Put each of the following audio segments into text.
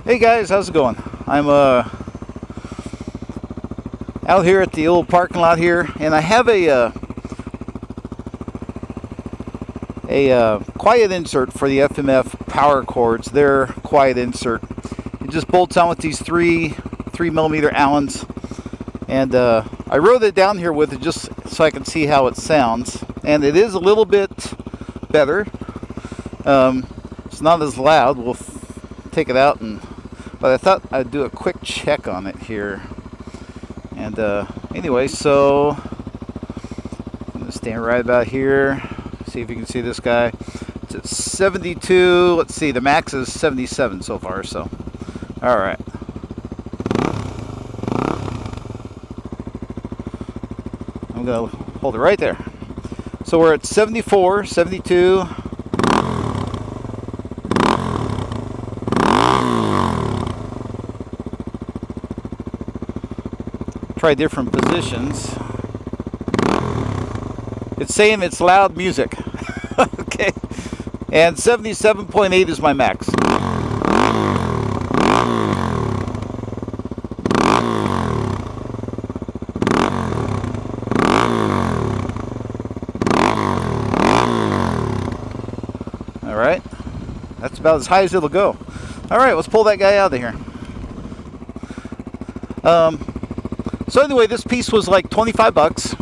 Hey guys, how's it going? I'm out here at the old parking lot here, and I have a quiet insert for the FMF power cords. Their quiet insert. It just bolts on with these 3mm Allens, and I wrote it down here with it just so I can see how it sounds, and it is a little bit better. It's not as loud. We'll take it out, but I thought I'd do a quick check on it here. And anyway, so I'm gonna stand right about here. See if you can see this guy. It's at 72. Let's see, the max is 77 so far. So, all right. I'm gonna hold it right there. So we're at 74, 72. Try different positions. It's saying it's loud music. Okay. And 77.8 is my max. All right. That's about as high as it'll go. All right, let's pull that guy out of here. So anyway, this piece was like 25 bucks.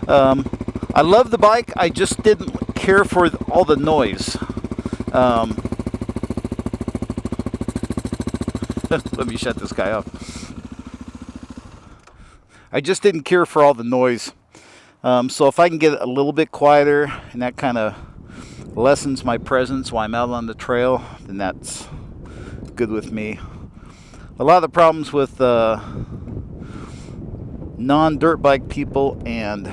I love the bike. I just didn't care for all the noise. Let me shut this guy off. I just didn't care for all the noise. So if I can get it a little bit quieter and that kind of lessens my presence while I'm out on the trail, then that's good with me. A lot of the problems with non-dirt bike people and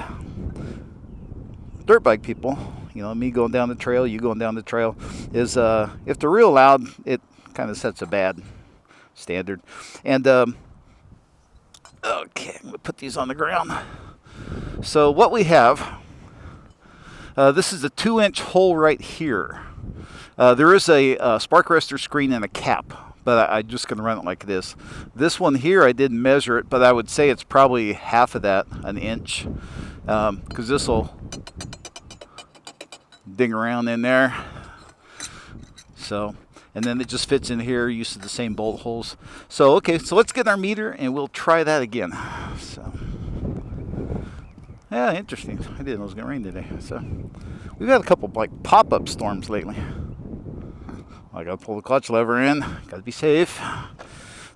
dirt bike people, you know, me going down the trail, you going down the trail, is if they're real loud, it kind of sets a bad standard. And okay, I'm gonna put these on the ground. So what we have, this is a 2-inch hole right here. There is a spark arrestor screen and a cap, but I'm just going to run it like this. This one here, I didn't measure it, but I would say it's probably half of that, an inch, because this will ding around in there. So, and then it just fits in here, uses the same bolt holes. So, okay, so let's get our meter and we'll try that again. So, yeah, interesting. I didn't know it was going to rain today. So, we've had a couple like pop-up storms lately. I gotta pull the clutch lever in. Gotta be safe.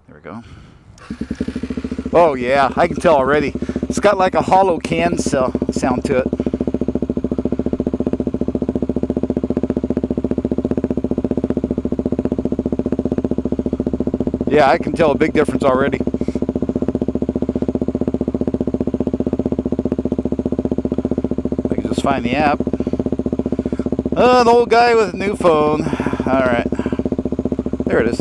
There we go. Oh yeah, I can tell already. It's got like a hollow can sound to it. Yeah, I can tell a big difference already. I can just find the app. An old guy with a new phone. All right, there it is.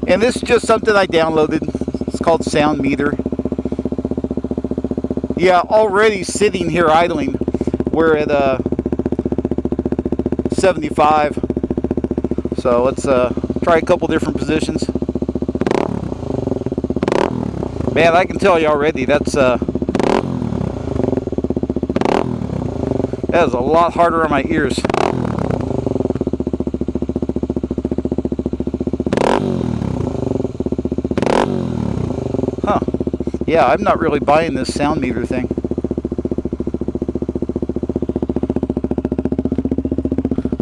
And this is just something I downloaded. It's called Sound Meter. Yeah, already sitting here idling. We're at 75. So let's try a couple different positions. Man, I can tell you already that is a lot harder on my ears. Huh. Yeah, I'm not really buying this sound meter thing.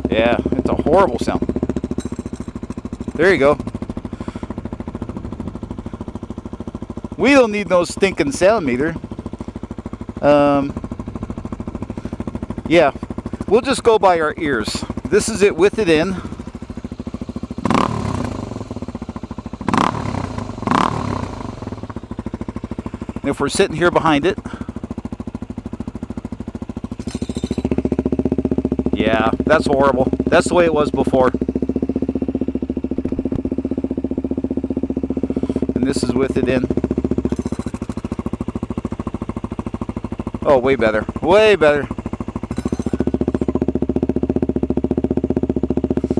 Yeah, it's a horrible sound. There you go. We don't need no stinking sound meter. Yeah, we'll just go by our ears. This is it with it in. And if we're sitting here behind it, yeah, that's horrible. That's the way it was before. And this is with it in. Oh, way better. Way better.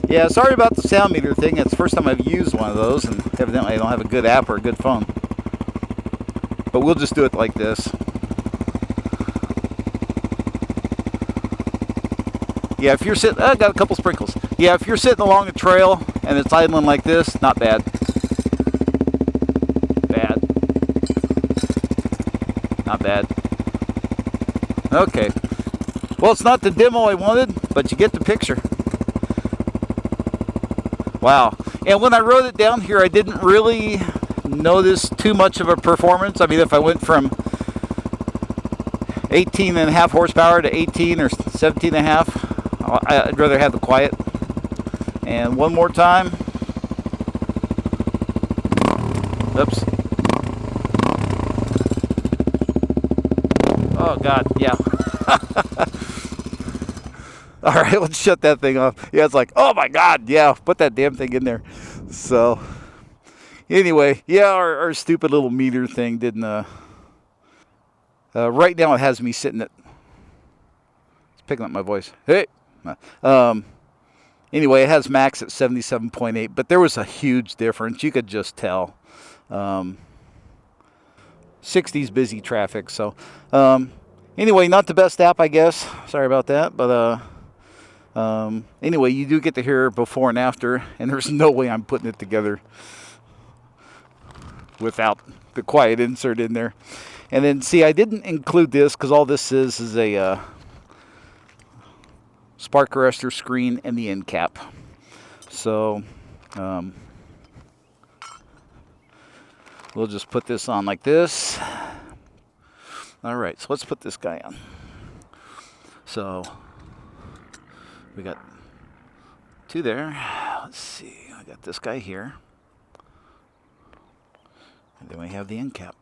Yeah, sorry about the sound meter thing. It's the first time I've used one of those, and evidently I don't have a good app or a good phone. But we'll just do it like this. Yeah, if you're sitting, I got a couple sprinkles. Yeah, if you're sitting along a trail and it's idling like this, not bad. Bad. Not bad. Okay. Well, it's not the demo I wanted, but you get the picture. Wow. And when I wrote it down here, I didn't really notice too much of a performance. I mean, if I went from 18.5 horsepower to 18 or 17.5, I'd rather have the quiet. And one more time. Oops. Oh, God, yeah. All right, let's shut that thing off. Yeah, it's like, oh, my God, yeah, put that damn thing in there. So, anyway, yeah, our stupid little meter thing didn't... right now it has me sitting at... It's picking up my voice. Hey! Anyway, it has max at 77.8, but there was a huge difference. You could just tell. 60's busy traffic, so... anyway, not the best app, I guess. Sorry about that, but... anyway, you do get to hear before and after, and there's no way I'm putting it together without the quiet insert in there. And then, see, I didn't include this because all this is a spark arrestor screen and the end cap. So, we'll just put this on like this. All right, so let's put this guy on. So, we got two there. Let's see, I got this guy here. And then we have the end cap.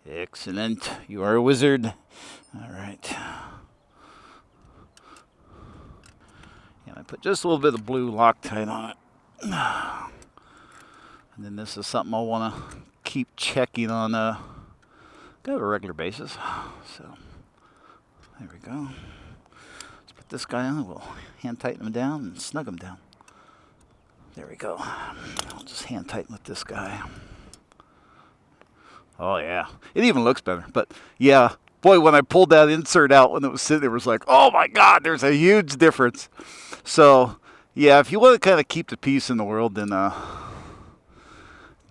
Excellent. You are a wizard. All right. And I put just a little bit of blue Loctite on it. And then this is something I want to keep checking on kind of a regular basis. So there we go. Let's put this guy on. We'll hand tighten him down and snug him down. There we go. I'll just hand tighten with this guy. Oh, yeah. It even looks better. But, yeah, boy, when I pulled that insert out when it was sitting there, it was like, oh, my God, there's a huge difference. So, yeah, if you want to kind of keep the peace in the world, then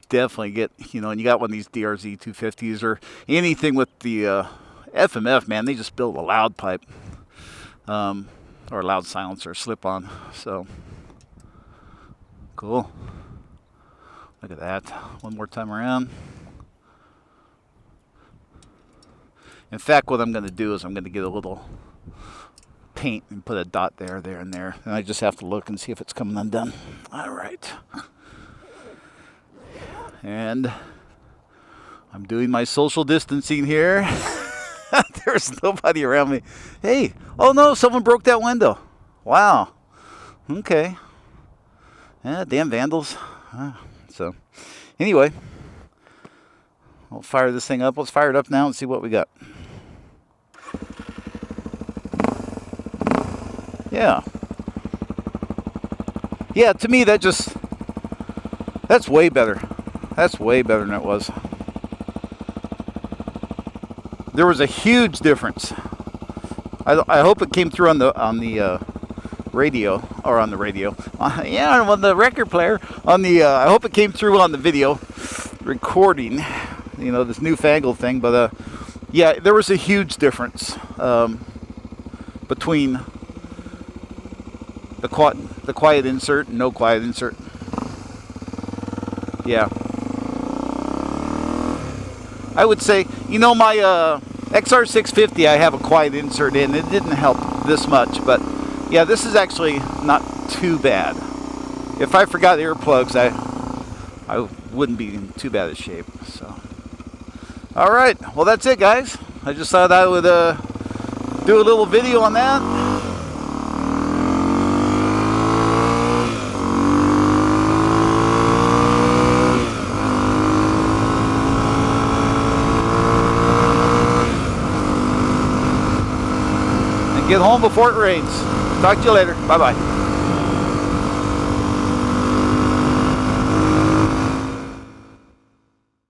definitely get, and you got one of these DRZ250s or anything with the FMF, man, they just build a loud pipe or a loud silencer, slip-on. So, cool. Look at that. One more time around. In fact, what I'm going to do is I'm going to get a little paint and put a dot there, there, and there. And I just have to look and see if it's coming undone. All right. And I'm doing my social distancing here. There's nobody around me. Hey, oh no, someone broke that window. Wow. Okay. Yeah, damn vandals. So, anyway, I'll fire this thing up. Let's fire it up now and see what we got. Yeah. Yeah, to me that's way better. That's way better than it was. There was a huge difference. I hope it came through on the radio, or on the radio. Yeah, on the record player. On the I hope it came through on the video recording. This newfangled thing, but yeah, there was a huge difference between the quiet insert and no quiet insert. Yeah. I would say, my XR650, I have a quiet insert in. It didn't help this much, but yeah, this is actually not too bad. If I forgot earplugs, I wouldn't be in too bad a shape. So, all right, well, that's it, guys. I just thought I would do a little video on that. Get home before it rains. Talk to you later. Bye-bye.